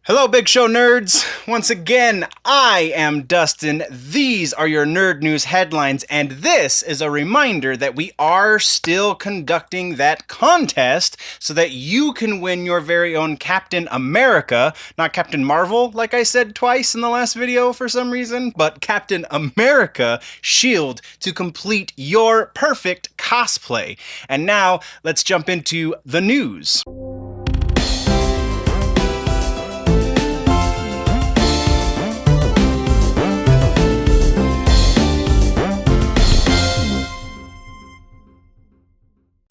Hello, Big Show nerds! Once again, I am Dustin. These are your nerd news headlines, and this is a reminder that we are still conducting that contest so that you can win your very own Captain America, not Captain Marvel, like I said twice in the last video for some reason, but Captain America shield to complete your perfect cosplay. And now, let's jump into the news.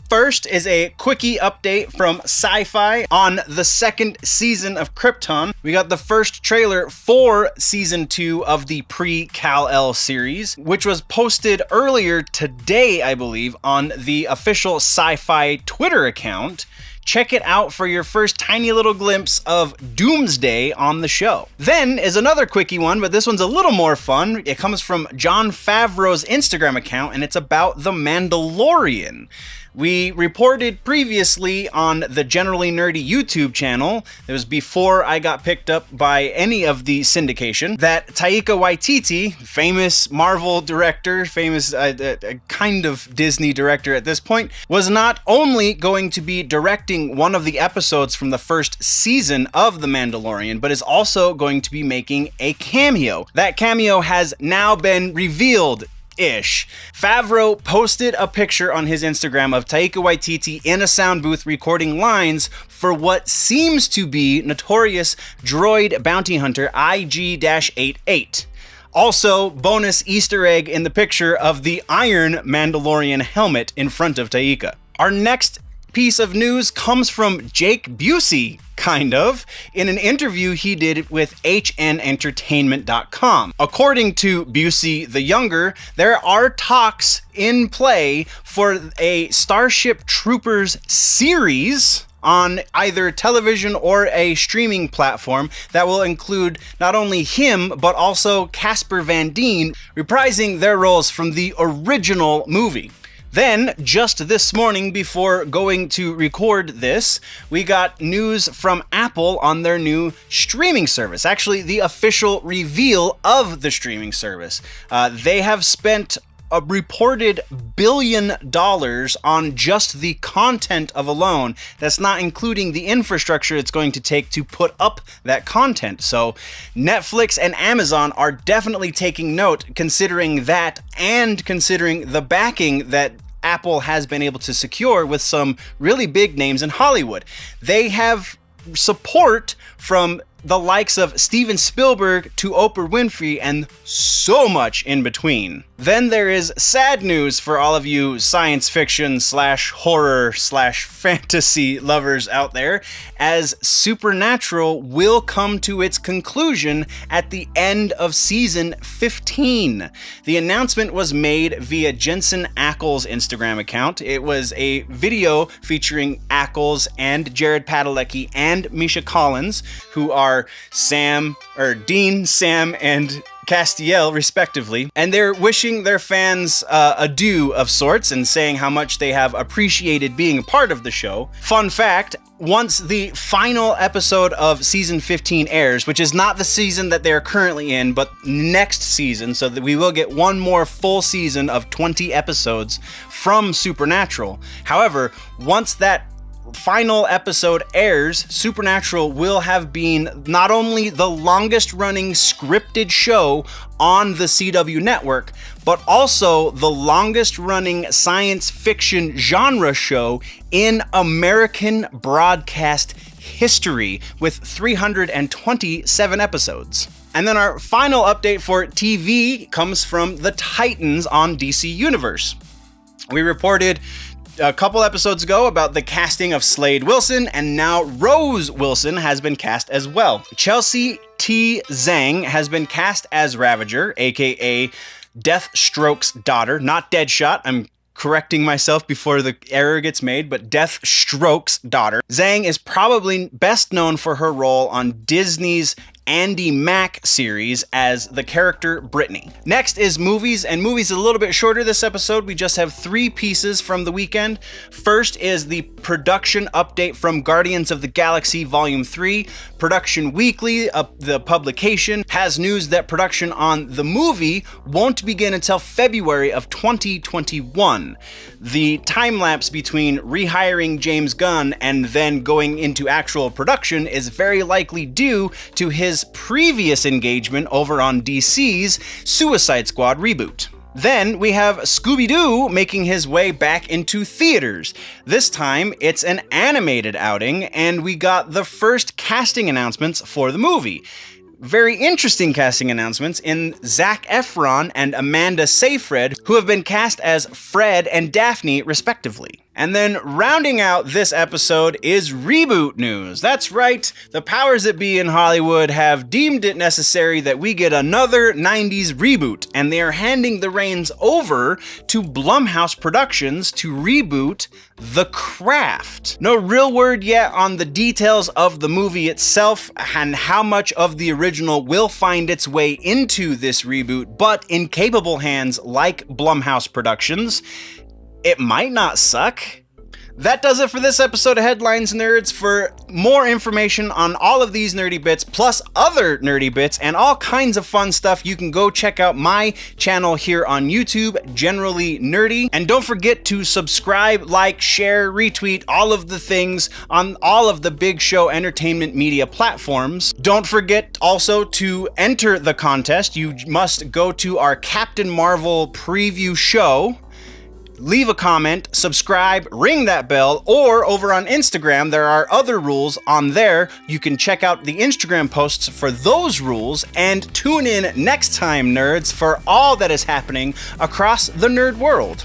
First is a quickie update from Sci-Fi on the second season of Krypton. We got the first trailer for season 2 of the pre-Kal-El series, which was posted earlier today, I believe, on the official Sci-Fi Twitter account. Check it out for your first tiny little glimpse of Doomsday on the show. Then is another quickie one, but this one's a little more fun. It comes from Jon Favreau's Instagram account, and it's about The Mandalorian. We reported previously on the Generally Nerdy YouTube channel, it was before I got picked up by any of the syndication, that Taika Waititi, famous Marvel director, famous kind of Disney director at this point, was not only going to be directing one of the episodes from the first season of The Mandalorian, but is also going to be making a cameo. That cameo has now been revealed. Favreau posted a picture on his Instagram of Taika Waititi in a sound booth recording lines for what seems to be notorious droid bounty hunter IG-88. Also, bonus Easter egg in the picture of the Iron Mandalorian helmet in front of Taika. Our next piece of news comes from Jake Busey, kind of, in an interview he did with HNentertainment.com. According to Busey the Younger, there are talks in play for a Starship Troopers series on either television or a streaming platform that will include not only him, but also Casper Van Dien reprising their roles from the original movie. Then, just this morning before going to record this, we got news from Apple on their new streaming service. Actually, the official reveal of the streaming service. They have spent a reported $1 billion on just the content of alone. That's not including the infrastructure it's going to take to put up that content. So Netflix and Amazon are definitely taking note, considering that and considering the backing that Apple has been able to secure with some really big names in Hollywood. They have support from the likes of Steven Spielberg to Oprah Winfrey and so much in between. Then there is sad news for all of you science fiction / horror / fantasy lovers out there, as Supernatural will come to its conclusion at the end of season 15. The announcement was made via Jensen Ackles' Instagram account. It was a video featuring Ackles and Jared Padalecki and Misha Collins, who are Dean, Sam, and Castiel, respectively, and they're wishing their fans adieu of sorts and saying how much they have appreciated being a part of the show. Fun fact, once the final episode of season 15 airs, which is not the season that they're currently in, but next season, so that we will get one more full season of 20 episodes from Supernatural. However, once that final episode airs, Supernatural will have been not only the longest running scripted show on the CW network, but also the longest running science fiction genre show in American broadcast history, with 327 episodes. And then our final update for TV comes from the Titans on DC Universe. We reported a couple episodes ago about the casting of Slade Wilson, and now Rose Wilson has been cast as well. Chelsea T. Zhang has been cast as Ravanger, aka Deathstroke's daughter, not Deadshot. I'm correcting myself before the error gets made, but Deathstroke's daughter. Zhang is probably best known for her role on Disney's Andy Mack series as the character Brittany. Next is movies, and movies a little bit shorter this episode. We just have 3 pieces from the weekend. First is the production update from Guardians of the Galaxy Volume 3. Production Weekly, the publication, has news that production on the movie won't begin until February of 2021. The time lapse between rehiring James Gunn and then going into actual production is very likely due to his previous engagement over on DC's Suicide Squad reboot. Then we have Scooby-Doo making his way back into theaters. This time, it's an animated outing, and we got the first casting announcements for the movie. Very interesting casting announcements in Zac Efron and Amanda Seyfried, who have been cast as Fred and Daphne, respectively. And then rounding out this episode is reboot news. That's right, the powers that be in Hollywood have deemed it necessary that we get another 90s reboot, and they are handing the reins over to Blumhouse Productions to reboot The Craft. No real word yet on the details of the movie itself and how much of the original will find its way into this reboot, but in capable hands like Blumhouse Productions, it might not suck. That does it for this episode of Headlines Nerds. For more information on all of these nerdy bits, plus other nerdy bits and all kinds of fun stuff, you can go check out my channel here on YouTube, Generally Nerdy. And don't forget to subscribe, like, share, retweet, all of the things on all of the Big Show entertainment media platforms. Don't forget also to enter the contest. You must go to our Captain Marvel preview show, leave a comment, subscribe, ring that bell, or over on Instagram, there are other rules on there. You can check out the Instagram posts for those rules, and tune in next time, nerds, for all that is happening across the nerd world.